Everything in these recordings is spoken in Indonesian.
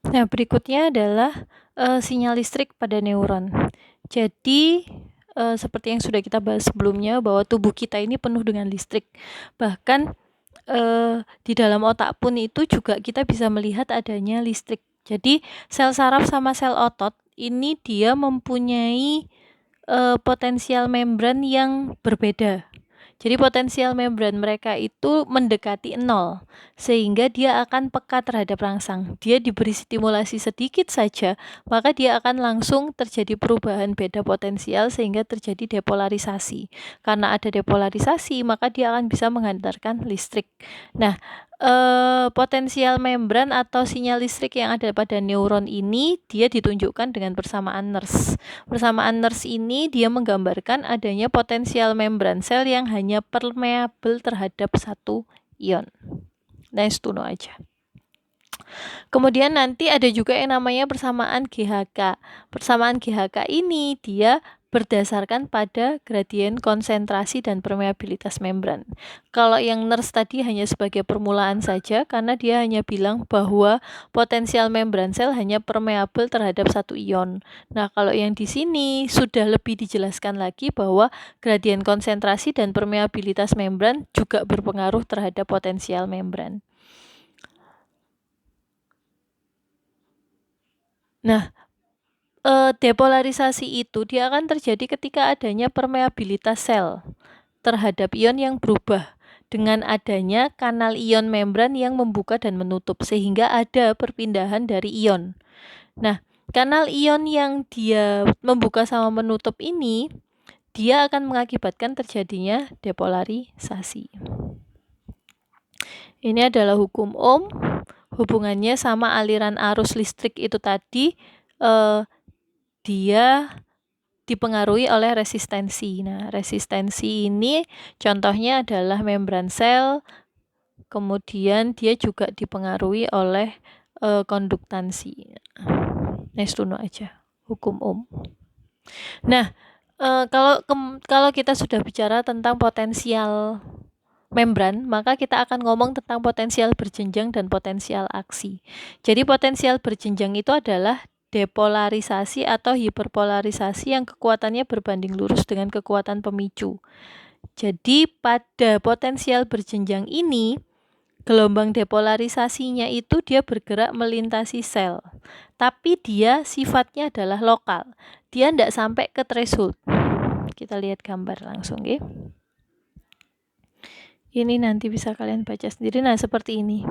Nah, berikutnya adalah sinyal listrik pada neuron. Jadi, seperti yang sudah kita bahas sebelumnya, bahwa tubuh kita ini penuh dengan listrik. Bahkan di dalam otak pun itu juga kita bisa melihat adanya listrik. Jadi, sel saraf sama sel otot ini dia mempunyai potensial membran yang berbeda. Jadi potensial membran mereka itu mendekati 0, sehingga dia akan peka terhadap rangsang. Dia diberi stimulasi sedikit saja, maka dia akan langsung terjadi perubahan beda potensial sehingga terjadi depolarisasi. Karena ada depolarisasi, maka dia akan bisa menghantarkan listrik. Nah, potensial membran atau sinyal listrik yang ada pada neuron ini dia ditunjukkan dengan persamaan Nernst. Persamaan Nernst ini dia menggambarkan adanya potensial membran sel yang hanya permeabel terhadap satu ion. Nice to know aja. Kemudian nanti ada juga yang namanya persamaan GHK. Persamaan GHK ini dia berdasarkan pada gradien konsentrasi dan permeabilitas membran. Kalau yang Nernst tadi hanya sebagai permulaan saja, karena dia hanya bilang bahwa potensial membran sel hanya permeabel terhadap satu ion. Nah, kalau yang di sini sudah lebih dijelaskan lagi bahwa gradien konsentrasi dan permeabilitas membran juga berpengaruh terhadap potensial membran. Nah, depolarisasi itu dia akan terjadi ketika adanya permeabilitas sel terhadap ion yang berubah dengan adanya kanal ion membran yang membuka dan menutup sehingga ada perpindahan dari ion. Nah, kanal ion yang dia membuka sama menutup ini dia akan mengakibatkan terjadinya depolarisasi. Ini adalah hukum Ohm, hubungannya sama aliran arus listrik itu tadi dia dipengaruhi oleh resistensi. Nah, resistensi ini contohnya adalah membran sel, kemudian dia juga dipengaruhi oleh konduktansi. Nice to know aja, hukum Ohm. Nah, kalau kita sudah bicara tentang potensial membran, maka kita akan ngomong tentang potensial berjenjang dan potensial aksi. Jadi potensial berjenjang itu adalah depolarisasi atau hiperpolarisasi yang kekuatannya berbanding lurus dengan kekuatan pemicu. Jadi pada potensial berjenjang ini, gelombang depolarisasinya itu dia bergerak melintasi sel. Tapi dia sifatnya adalah lokal. Dia tidak sampai ke threshold. Kita lihat gambar langsung, ya. Ini nanti bisa kalian baca sendiri. Nah, seperti ini.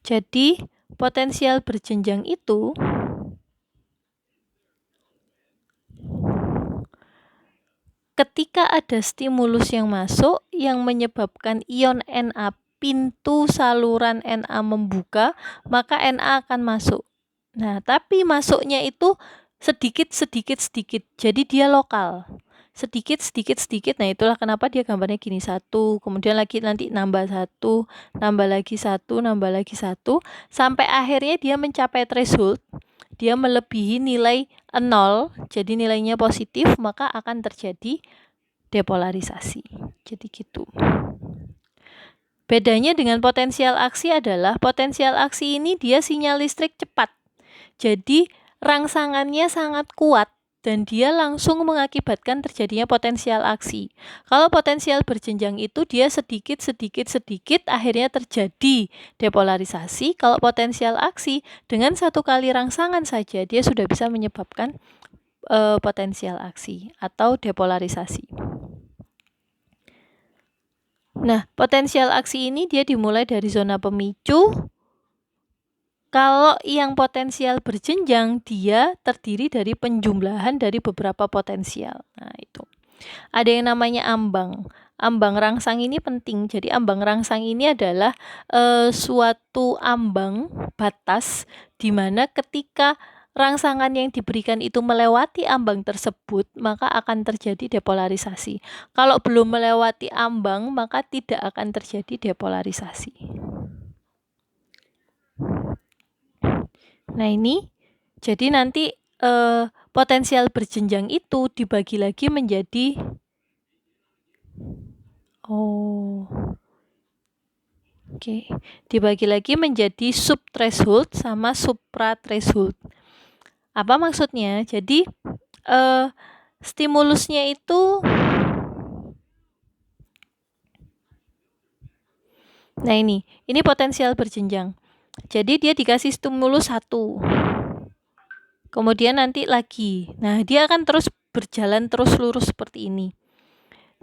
Jadi, potensial berjenjang itu ketika ada stimulus yang masuk yang menyebabkan ion Na, pintu saluran Na membuka, maka Na akan masuk. Nah, tapi masuknya itu sedikit. Jadi dia lokal. Sedikit. Nah, itulah kenapa dia gambarnya gini, 1, kemudian lagi nanti nambah 1, nambah lagi 1, nambah lagi 1, sampai akhirnya dia mencapai threshold. Dia melebihi nilai 0, jadi nilainya positif, maka akan terjadi depolarisasi. Jadi gitu. Bedanya dengan potensial aksi adalah potensial aksi ini dia sinyal listrik cepat. Jadi rangsangannya sangat kuat dan dia langsung mengakibatkan terjadinya potensial aksi. Kalau potensial berjenjang itu dia sedikit, akhirnya terjadi depolarisasi. Kalau potensial aksi dengan satu kali rangsangan saja dia sudah bisa menyebabkan potensial aksi atau depolarisasi. Nah, potensial aksi ini dia dimulai dari zona pemicu. Kalau yang potensial berjenjang, dia terdiri dari penjumlahan dari beberapa potensial. Nah, itu. Ada yang namanya ambang. Ambang rangsang ini penting. Jadi ambang rangsang ini adalah suatu ambang batas di mana ketika rangsangan yang diberikan itu melewati ambang tersebut, maka akan terjadi depolarisasi. Kalau belum melewati ambang, maka tidak akan terjadi depolarisasi. Nah, ini jadi nanti potensial berjenjang itu dibagi lagi menjadi Oke, dibagi lagi menjadi subthreshold sama suprathreshold. Apa maksudnya? Jadi stimulusnya itu, nah ini potensial berjenjang. Jadi dia dikasih stimulus 1, kemudian nanti lagi. Nah, dia akan terus berjalan terus lurus seperti ini.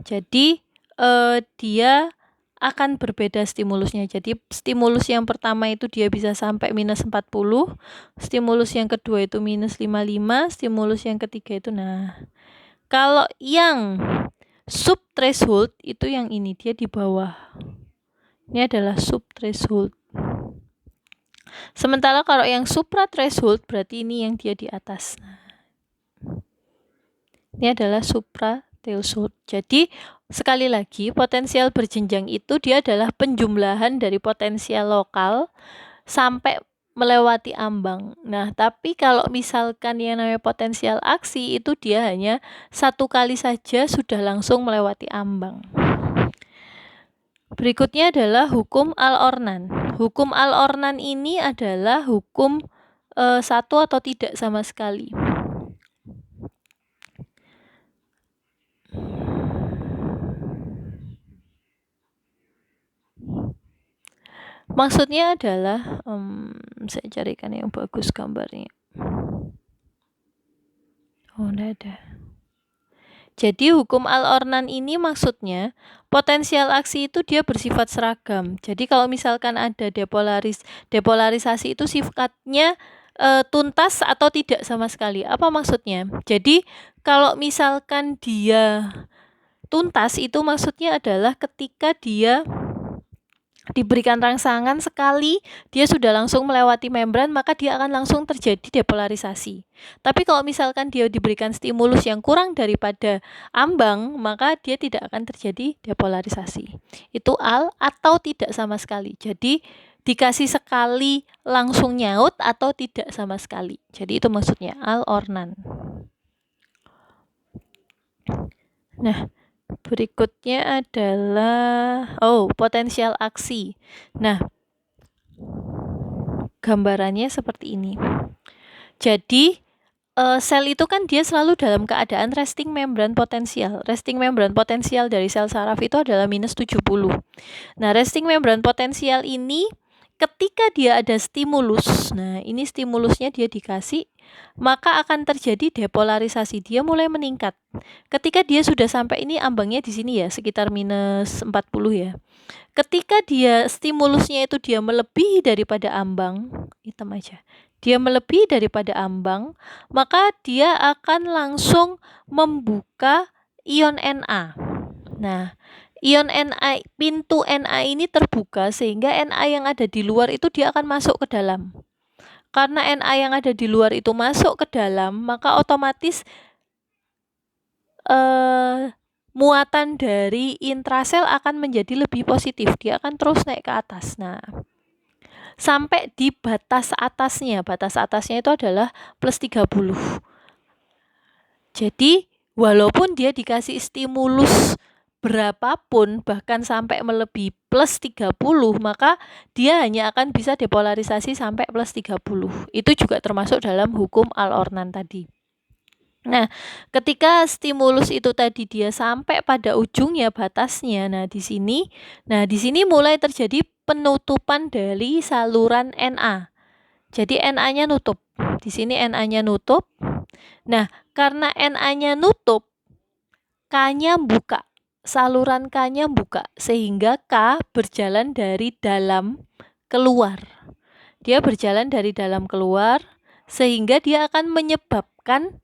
Jadi dia akan berbeda stimulusnya. Jadi stimulus yang pertama itu dia bisa sampai minus 40, stimulus yang kedua itu minus 55, stimulus yang ketiga itu, nah kalau yang subthreshold itu yang ini, dia di bawah. Ini adalah subthreshold. Sementara kalau yang suprathreshold berarti ini yang dia di atas. Ini adalah suprathreshold. Jadi sekali lagi, potensial berjenjang itu dia adalah penjumlahan dari potensial lokal sampai melewati ambang. Nah, tapi kalau misalkan yang namanya potensial aksi itu dia hanya satu kali saja sudah langsung melewati ambang. Berikutnya adalah hukum Al-Ornan. Hukum Al-Ornan ini adalah hukum satu atau tidak sama sekali. Maksudnya adalah, saya carikan yang bagus gambarnya. Oh, enggak ada. Jadi hukum Al-Ornan ini maksudnya potensial aksi itu dia bersifat seragam. Jadi kalau misalkan ada depolarisasi itu sifatnya tuntas atau tidak sama sekali. Apa maksudnya? Jadi kalau misalkan dia tuntas itu maksudnya adalah ketika dia diberikan rangsangan sekali, dia sudah langsung melewati membran, maka dia akan langsung terjadi depolarisasi. Tapi kalau misalkan dia diberikan stimulus yang kurang daripada ambang, maka dia tidak akan terjadi depolarisasi. Itu al atau tidak sama sekali. Jadi dikasih sekali langsung nyaut atau tidak sama sekali. Jadi itu maksudnya al or none. Nah, berikutnya adalah potensial aksi. Nah, gambarannya seperti ini. Jadi sel itu kan dia selalu dalam keadaan resting membran potensial. Resting membran potensial dari sel saraf itu adalah minus 70. Nah, resting membran potensial ini ketika dia ada stimulus, nah ini stimulusnya dia dikasih, maka akan terjadi depolarisasi, dia mulai meningkat. Ketika dia sudah sampai ini ambangnya di sini ya, sekitar minus 40 ya. Ketika dia stimulusnya itu dia melebihi daripada ambang, hitam aja. Dia melebihi daripada ambang, maka dia akan langsung membuka ion Na. Nah, ion Na, pintu Na ini terbuka sehingga Na yang ada di luar itu dia akan masuk ke dalam. Karena Na yang ada di luar itu masuk ke dalam, maka otomatis muatan dari intrasel akan menjadi lebih positif. Dia akan terus naik ke atas. Nah, sampai di batas atasnya. Batas atasnya itu adalah plus 30. Jadi, walaupun dia dikasih stimulus berapapun, bahkan sampai melebihi plus 30, maka dia hanya akan bisa depolarisasi sampai plus 30. Itu juga termasuk dalam hukum Al-Ornan tadi. Nah, ketika stimulus itu tadi dia sampai pada ujungnya batasnya, nah di sini mulai terjadi penutupan dari saluran Na. Jadi Na-nya nutup. Di sini Na-nya nutup. Nah, karena Na-nya nutup, K-nya buka. Saluran K-nya buka sehingga K berjalan dari dalam keluar. Dia berjalan dari dalam keluar sehingga dia akan menyebabkan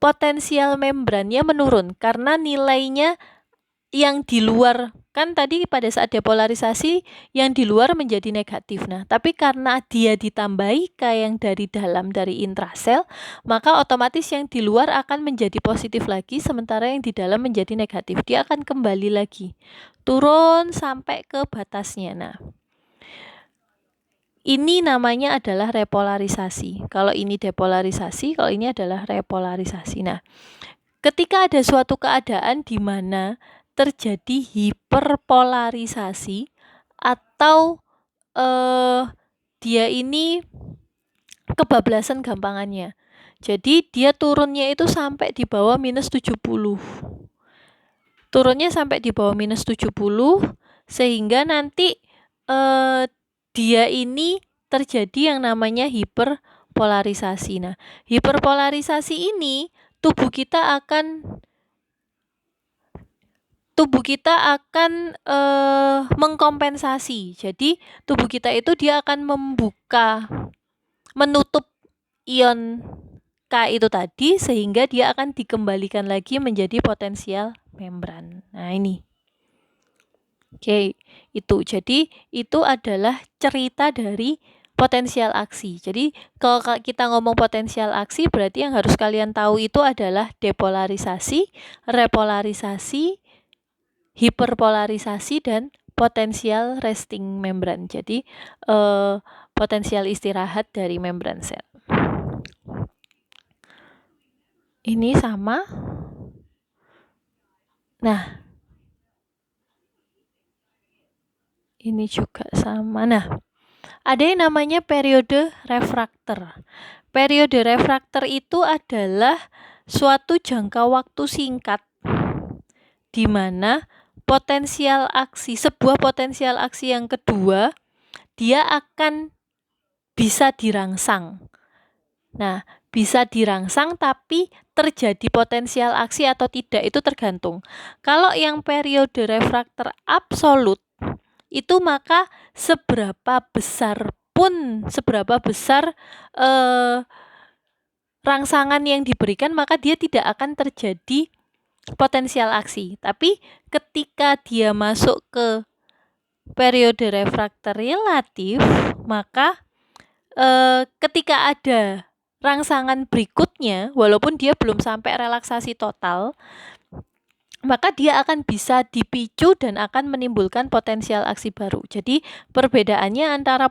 potensial membrannya menurun karena nilainya yang di luar, kan tadi pada saat depolarisasi yang di luar menjadi negatif. Nah, tapi karena dia ditambahi K yang dari dalam, dari intrasel, maka otomatis yang di luar akan menjadi positif lagi, sementara yang di dalam menjadi negatif. Dia akan kembali lagi turun sampai ke batasnya. Nah, ini namanya adalah repolarisasi. Kalau ini depolarisasi, kalau ini adalah repolarisasi. Nah, ketika ada suatu keadaan di mana terjadi hiperpolarisasi, atau dia ini kebablasan gampangannya. Jadi dia turunnya itu sampai di bawah minus 70. Turunnya sampai di bawah minus 70 sehingga nanti dia ini terjadi yang namanya hiperpolarisasi. Nah, hiperpolarisasi ini tubuh kita akan mengkompensasi. Jadi tubuh kita itu dia akan menutup ion K itu tadi sehingga dia akan dikembalikan lagi menjadi potensial membran. Nah, ini. Oke, itu. Jadi itu adalah cerita dari potensial aksi. Jadi kalau kita ngomong potensial aksi berarti yang harus kalian tahu itu adalah depolarisasi, repolarisasi, hiperpolarisasi, dan potensial resting membran. Jadi potensial istirahat dari membran sel. Ini sama. Nah, ini juga sama. Nah, ada yang namanya periode refraktor. Periode refraktor itu adalah suatu jangka waktu singkat di mana sebuah potensial aksi yang kedua dia akan bisa dirangsang. Nah, bisa dirangsang tapi terjadi potensial aksi atau tidak itu tergantung. Kalau yang periode refraktor absolut itu maka seberapa besar rangsangan yang diberikan maka dia tidak akan terjadi potensial aksi. Tapi ketika dia masuk ke periode refraktor relatif maka ketika ada rangsangan berikutnya walaupun dia belum sampai relaksasi total maka dia akan bisa dipicu dan akan menimbulkan potensial aksi baru. Jadi perbedaannya antara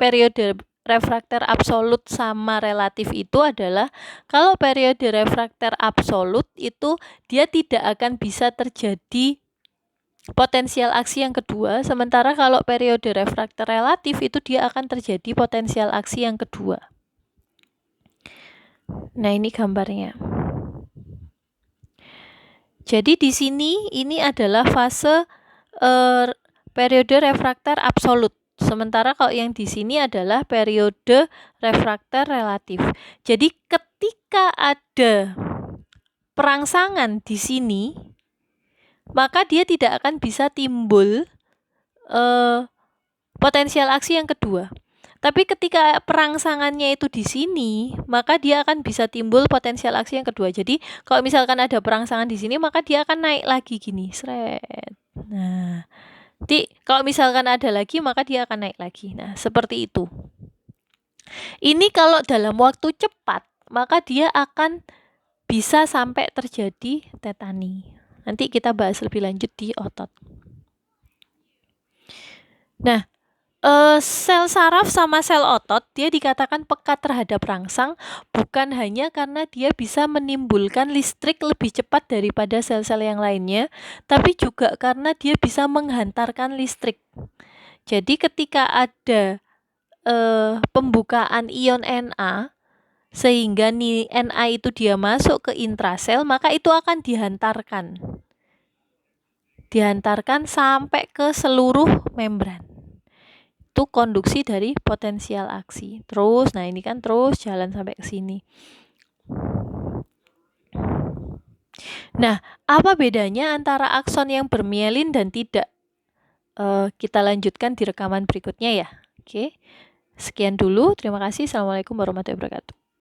periode refraktor absolut sama relatif itu adalah kalau periode refraktor absolut itu dia tidak akan bisa terjadi potensial aksi yang kedua, sementara kalau periode refraktor relatif itu dia akan terjadi potensial aksi yang kedua. Nah, ini gambarnya. Jadi di sini ini adalah fase periode refraktor absolut. Sementara kalau yang di sini adalah periode refraktor relatif. Jadi ketika ada perangsangan di sini, maka dia tidak akan bisa timbul potensial aksi yang kedua. Tapi ketika perangsangannya itu di sini, maka dia akan bisa timbul potensial aksi yang kedua. Jadi kalau misalkan ada perangsangan di sini, maka dia akan naik lagi gini, sret. Nah, nanti kalau misalkan ada lagi, maka dia akan naik lagi. Nah, seperti itu. Ini kalau dalam waktu cepat, maka dia akan bisa sampai terjadi tetani. Nanti kita bahas lebih lanjut di otot. Nah, sel saraf sama sel otot dia dikatakan peka terhadap rangsang bukan hanya karena dia bisa menimbulkan listrik lebih cepat daripada sel-sel yang lainnya, tapi juga karena dia bisa menghantarkan listrik. Jadi ketika ada pembukaan ion Na sehingga Na itu dia masuk ke intrasel, maka itu akan dihantarkan sampai ke seluruh membran. Itu konduksi dari potensial aksi. Terus, nah ini kan terus jalan sampai ke sini. Nah, apa bedanya antara akson yang bermielin dan tidak? Kita lanjutkan di rekaman berikutnya ya. Oke. Sekian dulu. Terima kasih. Assalamualaikum warahmatullahi wabarakatuh.